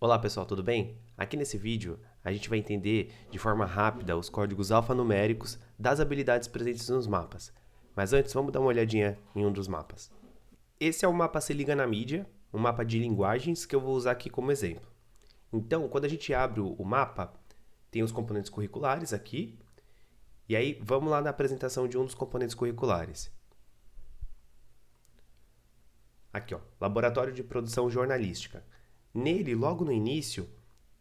Olá pessoal, tudo bem? Aqui nesse vídeo a gente vai entender de forma rápida os códigos alfanuméricos das habilidades presentes nos mapas. Mas antes, vamos dar uma olhadinha em um dos mapas. Esse é o mapa Se Liga na Mídia, um mapa de linguagens que eu vou usar aqui como exemplo. Então, quando a gente abre o mapa, tem os componentes curriculares aqui, e aí vamos lá na apresentação de um dos componentes curriculares. Aqui, ó, Laboratório de Produção Jornalística. Nele, logo no início,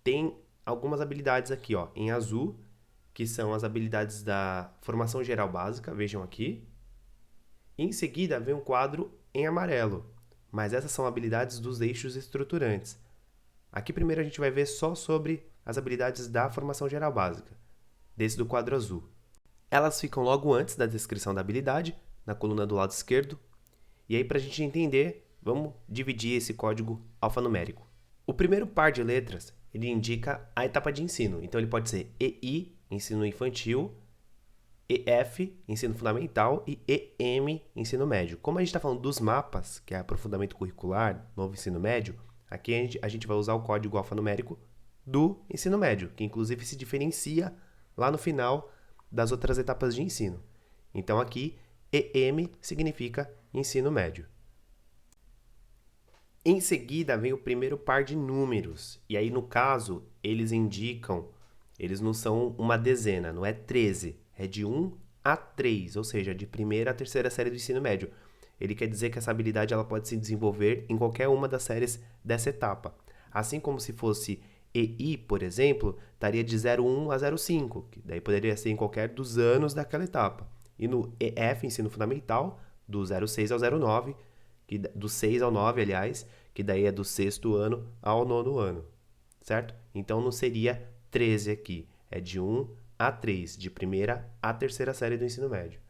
tem algumas habilidades aqui, ó, em azul, que são as habilidades da formação geral básica, vejam aqui. Em seguida, vem um quadro em amarelo, mas essas são habilidades dos eixos estruturantes. Aqui primeiro a gente vai ver só sobre as habilidades da formação geral básica, desse do quadro azul. Elas ficam logo antes da descrição da habilidade, na coluna do lado esquerdo. E aí, para a gente entender, vamos dividir esse código alfanumérico. O primeiro par de letras, ele indica a etapa de ensino. Então, ele pode ser EI, ensino infantil, EF, ensino fundamental, e EM, ensino médio. Como a gente está falando dos mapas, que é aprofundamento curricular, novo ensino médio, aqui a gente vai usar o código alfanumérico do ensino médio, que inclusive se diferencia lá no final das outras etapas de ensino. Então, aqui, EM significa ensino médio. Em seguida, vem o primeiro par de números. E aí, no caso, eles não são uma dezena, não é 13. É de 1 a 3, ou seja, de primeira a terceira série do ensino médio. Ele quer dizer que essa habilidade ela pode se desenvolver em qualquer uma das séries dessa etapa. Assim como se fosse EI, por exemplo, estaria de 01 a 05, que daí poderia ser em qualquer dos anos daquela etapa. E no EF, ensino fundamental, do 06 ao 09, do 6 ao 9, aliás, que daí é do sexto ano ao nono ano, certo? Então não seria 13 aqui, é de 1 a 3, de primeira a terceira série do ensino médio.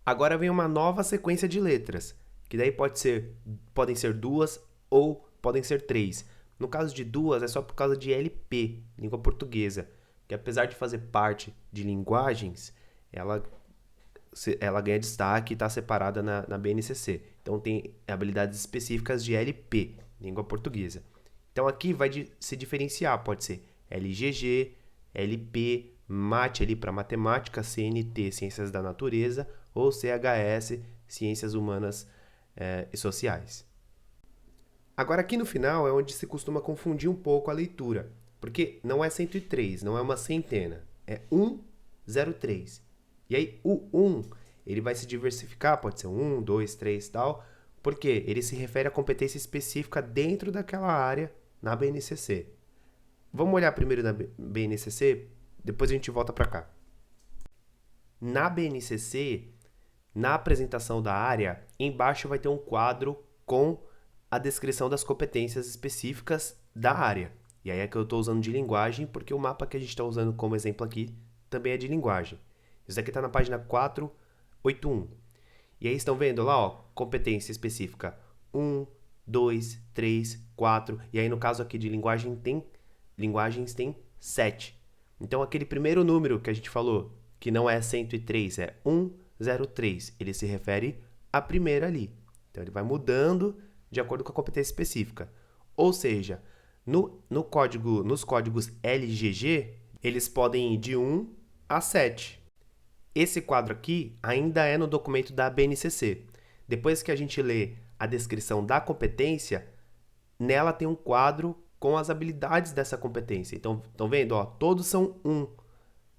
Agora vem uma nova sequência de letras, que daí podem ser duas ou podem ser três. No caso de duas, é só por causa de LP, língua portuguesa, que apesar de fazer parte de linguagens, ela ganha destaque e está separada na BNCC. Então, tem habilidades específicas de LP, língua portuguesa. Então, aqui vai se diferenciar, pode ser LGG, LP, MAT ali para matemática, CNT, ciências da natureza, ou CHS, ciências humanas e sociais. Agora, aqui no final é onde se costuma confundir um pouco a leitura, porque não é 103, não é uma centena, é 103. E aí, o 1, ele vai se diversificar, pode ser 1, 2, 3 e tal, porque ele se refere a competência específica dentro daquela área na BNCC. Vamos olhar primeiro na BNCC, depois a gente volta para cá. Na BNCC, na apresentação da área, embaixo vai ter um quadro com a descrição das competências específicas da área. E aí é que eu estou usando de linguagem, porque o mapa que a gente está usando como exemplo aqui também é de linguagem. Isso aqui está na página 481. E aí estão vendo lá, ó, competência específica 1, 2, 3, 4. E aí no caso aqui de linguagens tem 7. Então aquele primeiro número que a gente falou, que não é 103, é 103. Ele se refere à primeira ali. Então ele vai mudando de acordo com a competência específica. Ou seja, nos códigos LGG, eles podem ir de 1 a 7. Esse quadro aqui ainda é no documento da BNCC. Depois que a gente lê a descrição da competência, nela tem um quadro com as habilidades dessa competência. Então, estão vendo? Ó, todos são 1.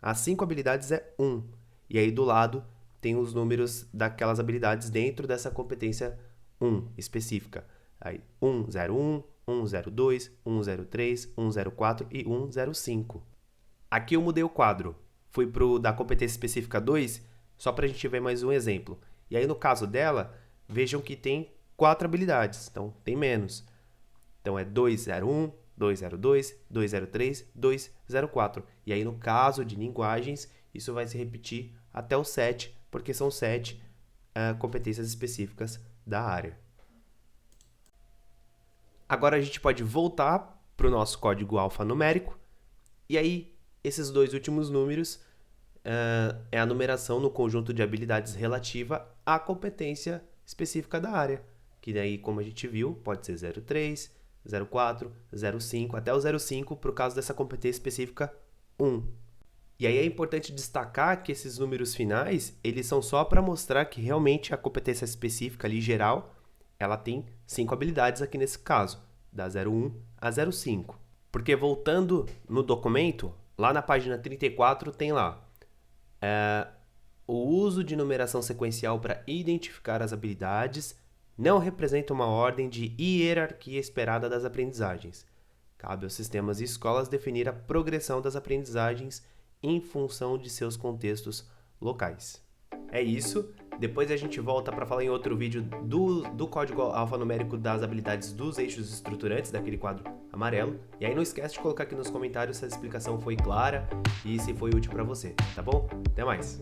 As 5 habilidades é 1. E aí do lado tem os números daquelas habilidades dentro dessa competência 1 específica. Aí 101, 102, 103, 104 e 105. Aqui eu mudei o quadro. Fui pro da competência específica 2, só para a gente ver mais um exemplo. E aí no caso dela, vejam que tem 4 habilidades, então tem menos. Então é 201, 202, 203, 204. E aí no caso de linguagens, isso vai se repetir até o 7, porque são 7 competências específicas da área. Agora a gente pode voltar para o nosso código alfanumérico, e aí esses dois últimos números é a numeração no conjunto de habilidades relativa à competência específica da área, que daí, como a gente viu, pode ser 03, 04, 05, até o 05 para o caso dessa competência específica 1. E aí é importante destacar que esses números finais, eles são só para mostrar que realmente a competência específica ali geral, ela tem 5 habilidades aqui nesse caso, da 01 a 05. Porque voltando no documento, lá na página 34 tem lá o uso de numeração sequencial para identificar as habilidades não representa uma ordem de hierarquia esperada das aprendizagens. Cabe aos sistemas e escolas definir a progressão das aprendizagens em função de seus contextos locais. É isso. Depois a gente volta para falar em outro vídeo do código alfanumérico das habilidades dos eixos estruturantes, daquele quadro amarelo. E aí não esquece de colocar aqui nos comentários se a explicação foi clara e se foi útil para você, tá bom? Até mais!